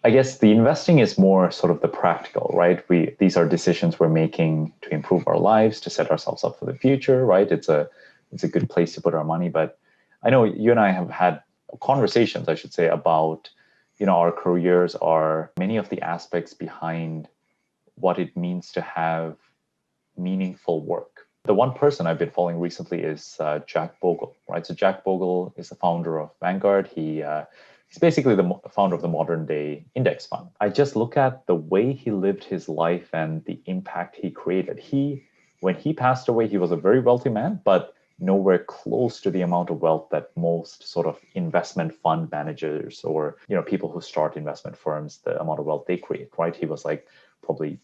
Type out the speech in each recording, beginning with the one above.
I guess the investing is more sort of the practical, right? These are decisions we're making to improve our lives, to set ourselves up for the future, right? It's a good place to put our money. But I know you and I have had conversations, I should say, about, our careers, are many of the aspects behind what it means to have meaningful work. The one person I've been following recently is Jack Bogle, right? So Jack Bogle is the founder of Vanguard. He's basically the founder of the modern day index fund. I just look at the way he lived his life and the impact he created. When he passed away, he was a very wealthy man, but nowhere close to the amount of wealth that most sort of investment fund managers or people who start investment firms, the amount of wealth they create, right? He was like probably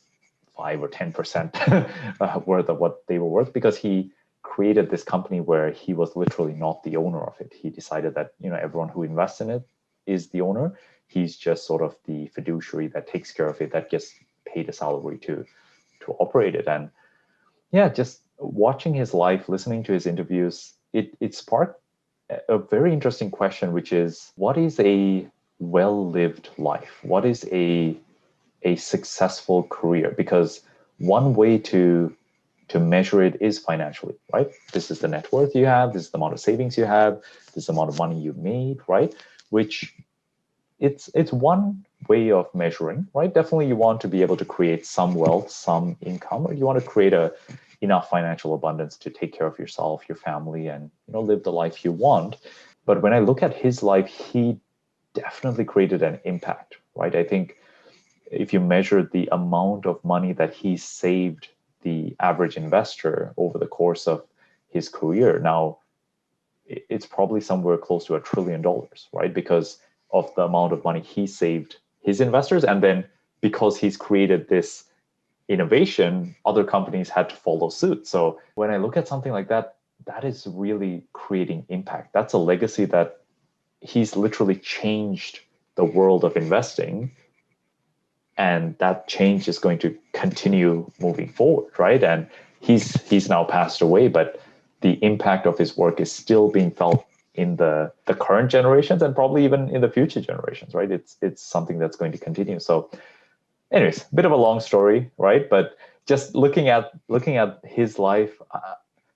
5 or 10% worth of what they were worth, because he created this company where he was literally not the owner of it. He decided that everyone who invests in it is the owner. He's just sort of the fiduciary that takes care of it, that gets paid a salary to operate it. And yeah, just watching his life, listening to his interviews, it sparked a very interesting question, which is, what is a well-lived life? What is a successful career? Because one way to measure it is financially, right? This is the net worth you have, this is the amount of savings you have, this is the amount of money you made, right? Which it's one way of measuring, right? Definitely you want to be able to create some wealth, some income, or you want to create enough financial abundance to take care of yourself, your family, and live the life you want. But when I look at his life, he definitely created an impact, right? I think if you measure the amount of money that he saved the average investor over the course of his career, now it's probably somewhere close to $1 trillion, right? Because of the amount of money he saved his investors. And then because he's created this innovation, other companies had to follow suit. So when I look at something like that, that is really creating impact. That's a legacy that he's literally changed the world of investing. And that change is going to continue moving forward, right? And he's now passed away, but the impact of his work is still being felt in the current generations, and probably even in the future generations, right? It's something that's going to continue. So anyways, a bit of a long story, right? But just looking at his life,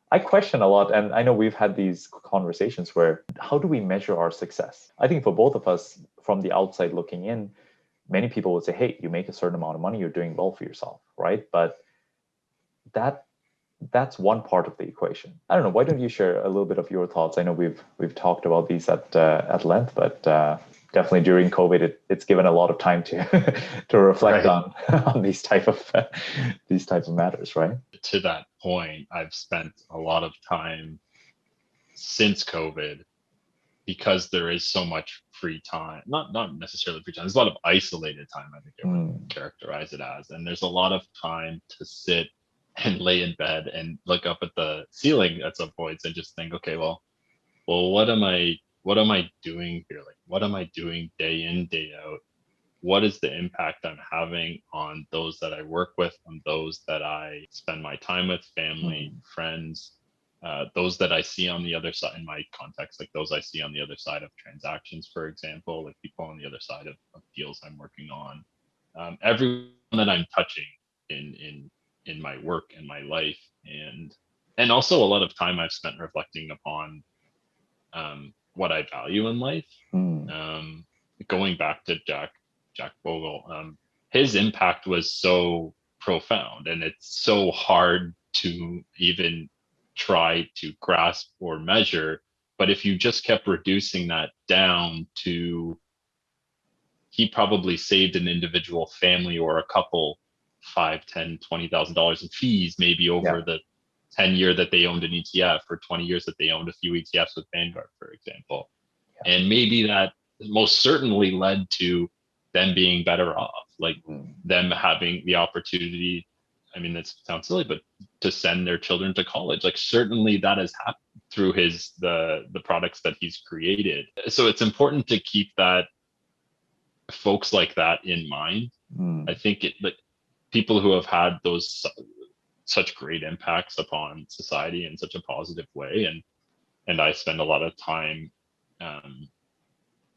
I question a lot. And I know we've had these conversations where, how do we measure our success? I think for both of us, from the outside looking in, many people would say, hey, you make a certain amount of money, you're doing well for yourself, right? But that's one part of the equation. I don't know. Why don't you share a little bit of your thoughts? I know we've talked about these at length, but definitely during COVID, it's given a lot of time to to reflect on these type of matters, right? To that point, I've spent a lot of time since COVID, because there is so much free time, not necessarily free time, there's a lot of isolated time, I think I would characterize it as. And there's a lot of time to sit and lay in bed and look up at the ceiling at some points and just think, okay, well, what am I doing here? Like, what am I doing day in, day out? What is the impact I'm having on those that I work with, on those that I spend my time with, family, friends, those that I see on the other side in my context, like those I see on the other side of transactions, for example, like people on the other side of deals I'm working on, everyone that I'm touching in my work and my life, and also a lot of time I've spent reflecting upon what I value in life. Going back to Jack Bogle, his impact was so profound, and it's so hard to even try to grasp or measure. But if you just kept reducing that down to, he probably saved an individual family or a couple 5, 10, $20,000 in fees, maybe over the 10-year that they owned an ETF, or 20 years that they owned a few ETFs with Vanguard, for example. And maybe that most certainly led to them being better off, like them having the opportunity. I mean, that sounds silly, but to send their children to college, like certainly that has happened through the products that he's created. So it's important to keep that, folks like that, in mind. I think people who have had those such great impacts upon society in such a positive way, and I spend a lot of time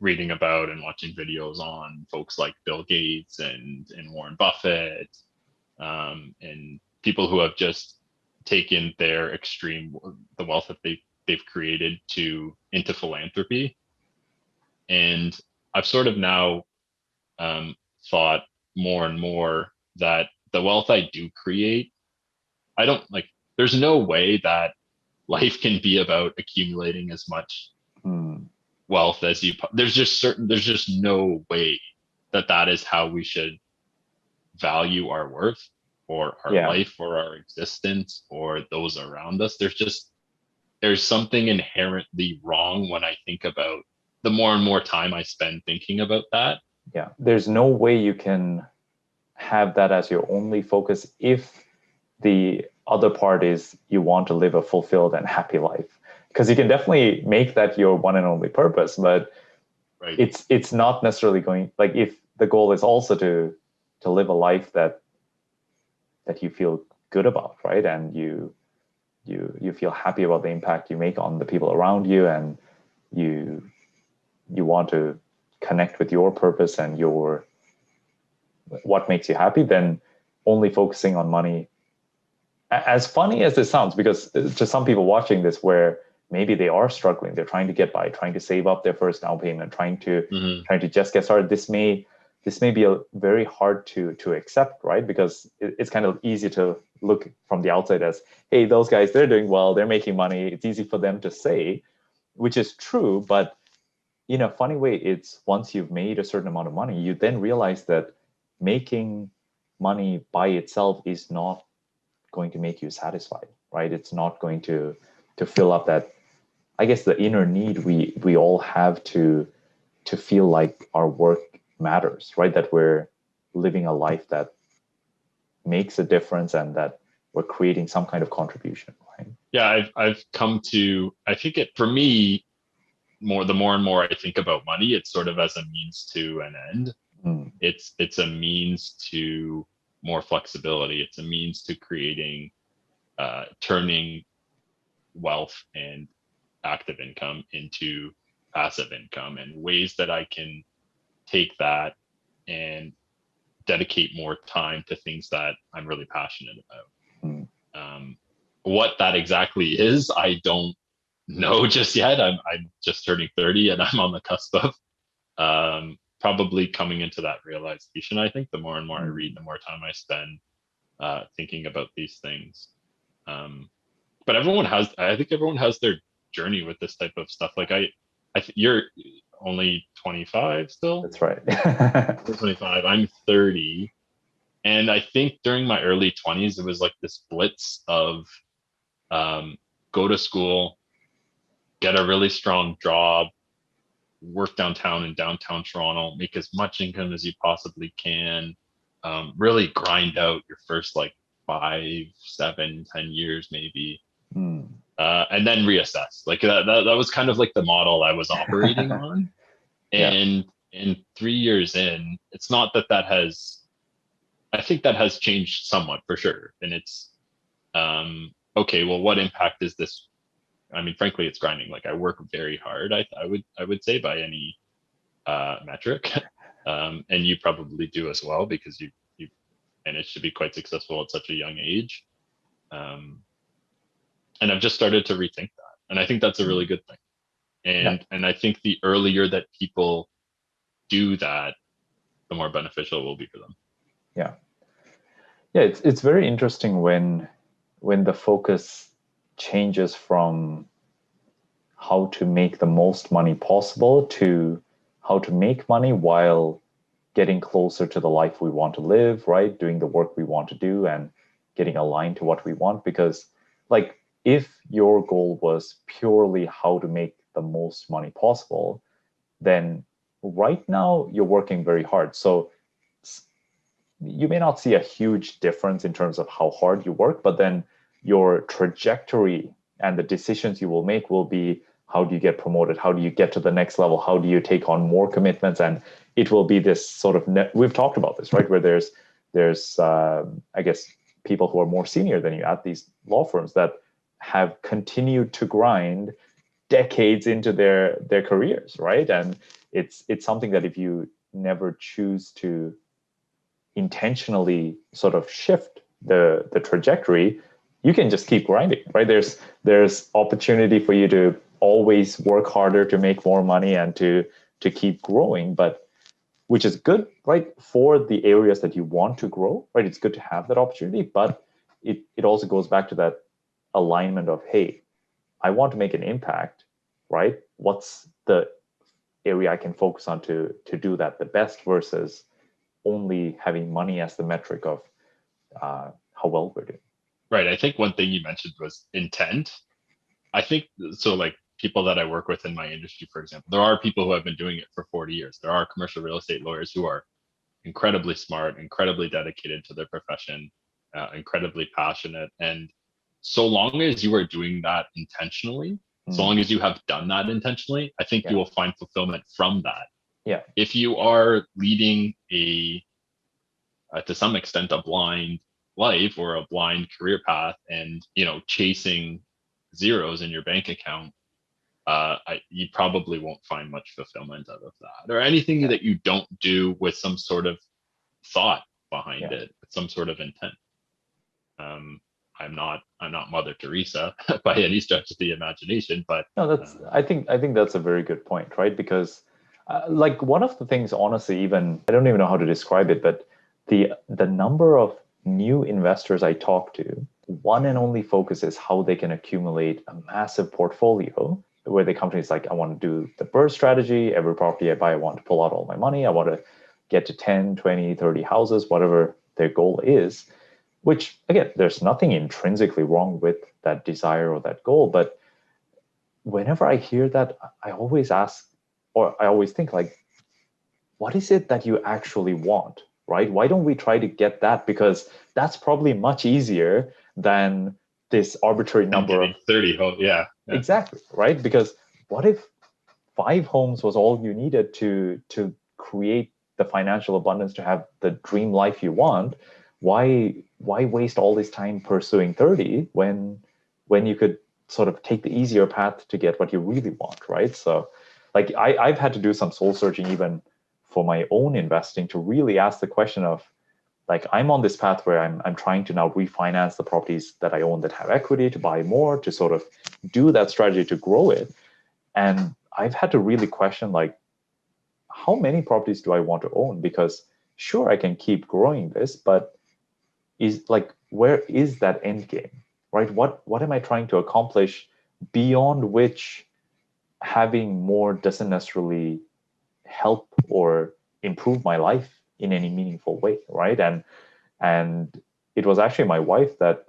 reading about and watching videos on folks like Bill Gates and Warren Buffett, and people who have just taken their the wealth that they've created into philanthropy. And I've sort of now thought more and more that the wealth I do create, I don't like, there's no way that life can be about accumulating as much wealth as there's just no way that that is how we should value our worth or our life or our existence or those around us. There's something inherently wrong when I think about the more and more time I spend thinking about that. Yeah, there's no way you can have that as your only focus if the other part is you want to live a fulfilled and happy life. Because you can definitely make that your one and only purpose, but it's not necessarily going, like, if the goal is also to live a life that you feel good about, right? And you feel happy about the impact you make on the people around you, and you want to connect with your purpose and what makes you happy, then only focusing on money, as funny as this sounds, because to some people watching this, where maybe they are struggling, they're trying to get by, trying to save up their first down payment, trying to just get started, this may be a very hard to accept, right? Because it's kind of easy to look from the outside as, hey, those guys, they're doing well, they're making money. It's easy for them to say, which is true. But in a funny way, it's once you've made a certain amount of money, you then realize that making money by itself is not going to make you satisfied, right? It's not going to fill up that, I guess, the inner need we all have to feel like our work matters, right? That we're living a life that makes a difference and that we're creating some kind of contribution, right? Yeah, I've come to, I think it, for me, the more and more I think about money, it's sort of as a means to an end. It's a means to more flexibility. It's a means to creating, turning wealth and active income into passive income, and ways that I can take that and dedicate more time to things that I'm really passionate about. What that exactly is, I don't know just yet. I'm just turning 30 and I'm on the cusp of probably coming into that realization. I think the more and more I read, the more time I spend thinking about these things. But I think everyone has their journey with this type of stuff. Like you're only 25 still? That's right. 25. I'm 30. And I think during my early 20s, it was like this blitz of go to school, get a really strong job, work downtown in downtown Toronto, make as much income as you possibly can, really grind out your first like 5, 7, 10 years maybe, and then reassess. Like that was kind of like the model I was operating on. And 3 years in, it's not that has, I think that has changed somewhat for sure. And it's, okay, well, what impact is this? I mean, frankly, it's grinding. Like I work very hard. I would say by any metric, and you probably do as well, because you managed to be quite successful at such a young age. And I've just started to rethink that, and I think that's a really good thing. And I think the earlier that people do that, the more beneficial it will be for them. Yeah. It's very interesting when the focus changes from how to make the most money possible to how to make money while getting closer to the life we want to live, right? Doing the work we want to do and getting aligned to what we want. Because, like, if your goal was purely how to make the most money possible, then right now you're working very hard. So you may not see a huge difference in terms of how hard you work, but then your trajectory and the decisions you will make will be, how do you get promoted? How do you get to the next level? How do you take on more commitments? And it will be this sort of we've talked about this, right? Where there's I guess people who are more senior than you at these law firms that have continued to grind decades into their careers, right? And it's something that if you never choose to intentionally sort of shift the trajectory, you can just keep grinding, right? There's opportunity for you to always work harder to make more money and to keep growing, but which is good, right? For the areas that you want to grow, right? It's good to have that opportunity, but it also goes back to that alignment of, hey, I want to make an impact, right? What's the area I can focus on to do that the best versus only having money as the metric of how well we're doing. Right. I think one thing you mentioned was intent. I think so. Like people that I work with in my industry, for example, there are people who have been doing it for 40 years. There are commercial real estate lawyers who are incredibly smart, incredibly dedicated to their profession, incredibly passionate. And so long as you are doing that intentionally, so long as you have done that intentionally, I think you will find fulfillment from that. Yeah. If you are leading to some extent, a blind life or a blind career path and, chasing zeros in your bank account, you probably won't find much fulfillment out of that, or anything that you don't do with some sort of thought behind it, with some sort of intent. I'm not Mother Teresa by any stretch of the imagination, but no, that's I think that's a very good point, right? Because like one of the things, honestly, even I don't even know how to describe it, but the number of new investors I talk to, one and only focus is how they can accumulate a massive portfolio where the company's like, I want to do the burst strategy. Every property I buy, I want to pull out all my money. I want to get to 10, 20, 30 houses, whatever their goal is, which again, there's nothing intrinsically wrong with that desire or that goal. But whenever I hear that, I always ask, or I always think like, what is it that you actually want, right? Why don't we try to get that? Because that's probably much easier than this arbitrary number of 30 homes. Yeah. Exactly, right? Because what if 5 homes was all you needed to create the financial abundance to have the dream life you want? Why waste all this time pursuing 30 when you could sort of take the easier path to get what you really want, right? So like I've had to do some soul searching even for my own investing to really ask the question of, like, I'm on this path where I'm trying to now refinance the properties that I own that have equity to buy more, to sort of do that strategy to grow it. And I've had to really question, like, how many properties do I want to own? Because sure, I can keep growing this, but is like, where is that end game, right? What am I trying to accomplish beyond which having more doesn't necessarily help or improve my life in any meaningful way, right? And it was actually my wife that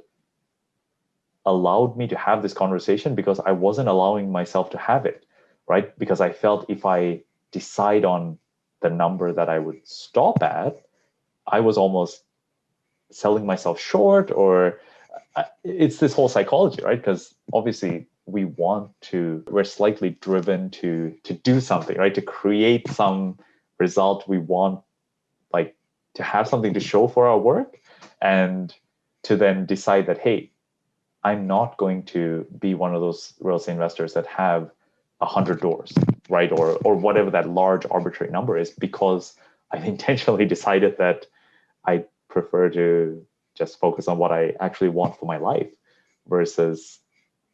allowed me to have this conversation, because I wasn't allowing myself to have it, right? Because I felt if I decide on the number that I would stop at, I was almost selling myself short, or it's this whole psychology, right? Because obviously we're slightly driven to do something, right? To create some result. We want, like, to have something to show for our work, and to then decide that, hey, I'm not going to be one of those real estate investors that have 100 doors, right? Or whatever that large arbitrary number is, because I've intentionally decided that I prefer to just focus on what I actually want for my life versus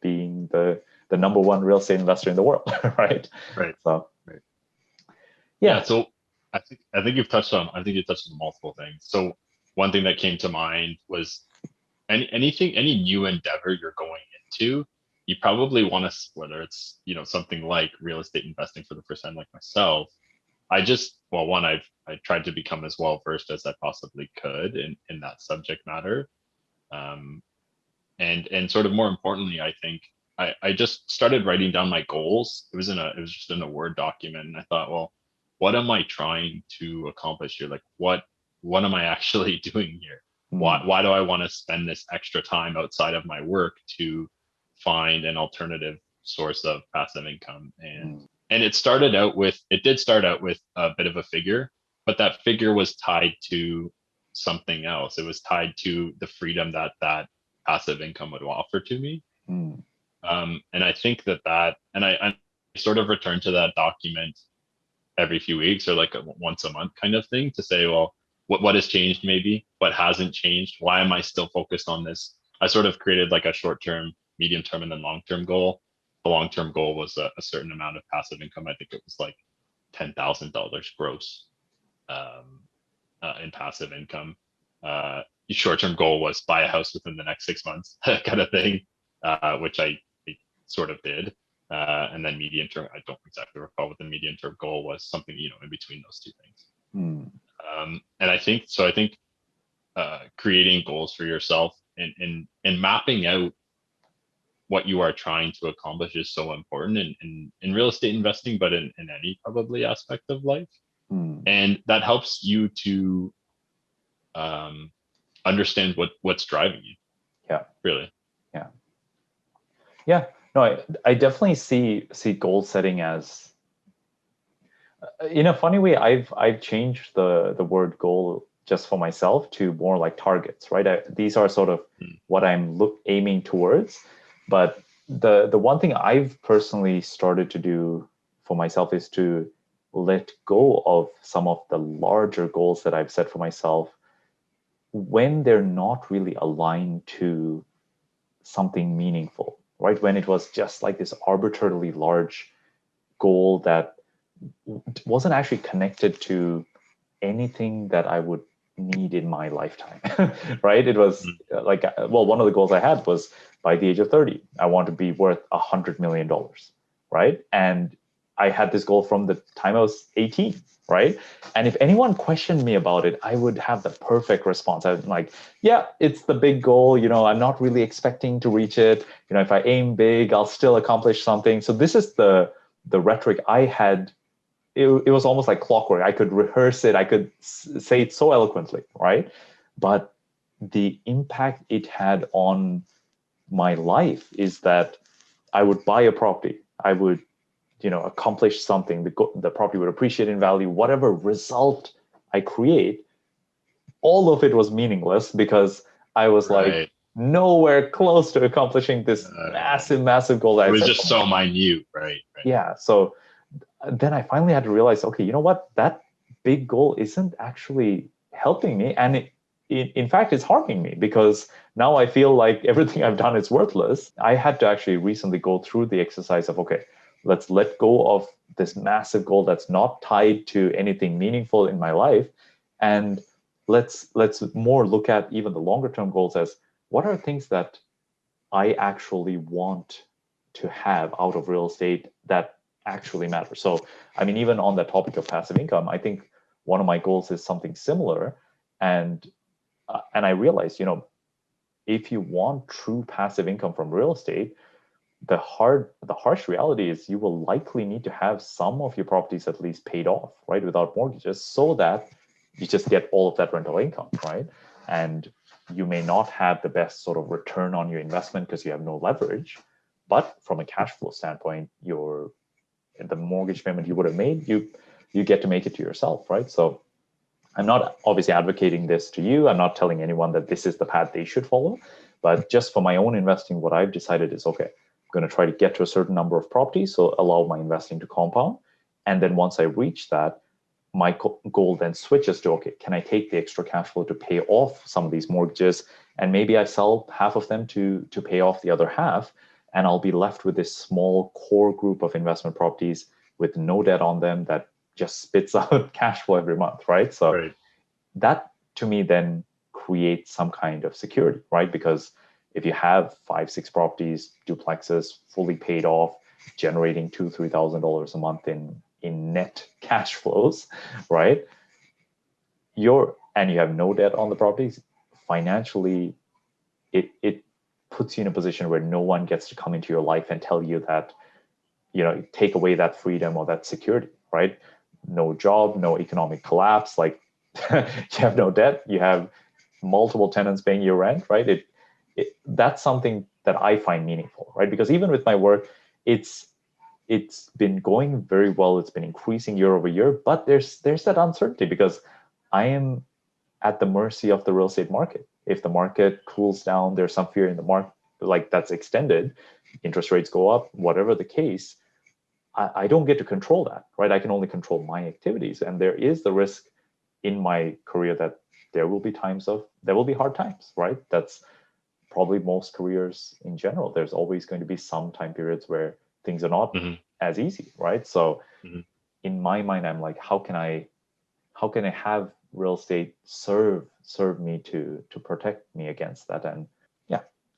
being the number one real estate investor in the world, right? Right. So, right. yeah. So I think you've touched on multiple things. So one thing that came to mind was any new endeavor you're going into, you probably want to, whether it's something like real estate investing for the first time, like myself. I tried to become as well versed as I possibly could in that subject matter, and sort of more importantly, I think I just started writing down my goals. It was just in a Word document, and I thought, well, what am I trying to accomplish here? Like, what am I actually doing here? Why do I want to spend this extra time outside of my work to find an alternative source of passive income? And it did start out with a bit of a figure, but that figure was tied to something else. It was tied to the freedom that passive income would offer to me. And I think and I sort of returned to that document every few weeks or like once a month kind of thing to say, well, what has changed maybe, what hasn't changed, why am I still focused on this? I sort of created like a short term, medium term, and then long term goal. The long term goal was a certain amount of passive income. I think it was like $10,000 gross in passive income. Short term goal was buy a house within the next 6 months, kind of thing, which I sort of did. And then medium term, I don't exactly recall what the medium term goal was, something, in between those two things. And I think creating goals for yourself and mapping out what you are trying to accomplish is so important in real estate investing, but in any probably aspect of life. And that helps you to understand what's driving you. Yeah. Really. Yeah. No, I definitely see goal setting as, in a funny way, I've changed the word goal just for myself to more like targets, right? These are sort of what I'm aiming towards. But the one thing I've personally started to do for myself is to let go of some of the larger goals that I've set for myself when they're not really aligned to something meaningful, right? When it was just like this arbitrarily large goal that wasn't actually connected to anything that I would need in my lifetime, right? It was like, well, one of the goals I had was by the age of 30, I want to be worth $100 million, right? And I had this goal from the time I was 18, right? And if anyone questioned me about it, I would have the perfect response. I'm like, yeah, it's the big goal. I'm not really expecting to reach it. If I aim big, I'll still accomplish something. So this is the rhetoric I had. It was almost like clockwork. I could rehearse it. I could say it so eloquently, right? But the impact it had on my life is that I would buy a property. I would, accomplish something. The property would appreciate in value. Whatever result I create, all of it was meaningless because I was like nowhere close to accomplishing this massive goal. It was just so minute, right? Yeah. So then I finally had to realize, okay, you know what? That big goal isn't actually helping me. And in fact, it's harming me because now I feel like everything I've done is worthless. I had to actually recently go through the exercise of, okay, let's let go of this massive goal that's not tied to anything meaningful in my life. And let's more look at even the longer term goals as what are things that I actually want to have out of real estate that actually matter. So, I mean, even on the topic of passive income, I think one of my goals is something similar. And I realized, if you want true passive income from real estate, the harsh reality is you will likely need to have some of your properties at least paid off, right, without mortgages, so that you just get all of that rental income, right? And you may not have the best sort of return on your investment because you have no leverage, but from a cash flow standpoint, the mortgage payment you would have made, you get to make it to yourself, right? So I'm not obviously advocating this to you. I'm not telling anyone that this is the path they should follow, but just for my own investing, what I've decided is, okay, I'm going to try to get to a certain number of properties, so allow my investing to compound. And then once I reach that, my goal then switches to, okay, can I take the extra cash flow to pay off some of these mortgages? And maybe I sell half of them to pay off the other half. And I'll be left with this small core group of investment properties with no debt on them that just spits out cash flow every month, right? So that to me then creates some kind of security, right? Because if you have 5-6 properties, duplexes, fully paid off, generating $2,000-$3,000 a month in net cash flows, right? And you have no debt on the properties, financially, it puts you in a position where no one gets to come into your life and tell you that, take away that freedom or that security, right? No job, no economic collapse, like you have no debt, you have multiple tenants paying your rent, right? That's something that I find meaningful, right? Because even with my work, it's been going very well. It's been increasing year over year, but there's that uncertainty because I am at the mercy of the real estate market. If the market cools down, there's some fear in the market, like that's extended, interest rates go up, whatever the case, I don't get to control that, right? I can only control my activities. And there is the risk in my career that there will be hard times, right? That's probably most careers in general. There's always going to be some time periods where things are not Hmm. as easy, right? So Hmm. in my mind, I'm like, how can I have real estate serve me to protect me against that? And yeah,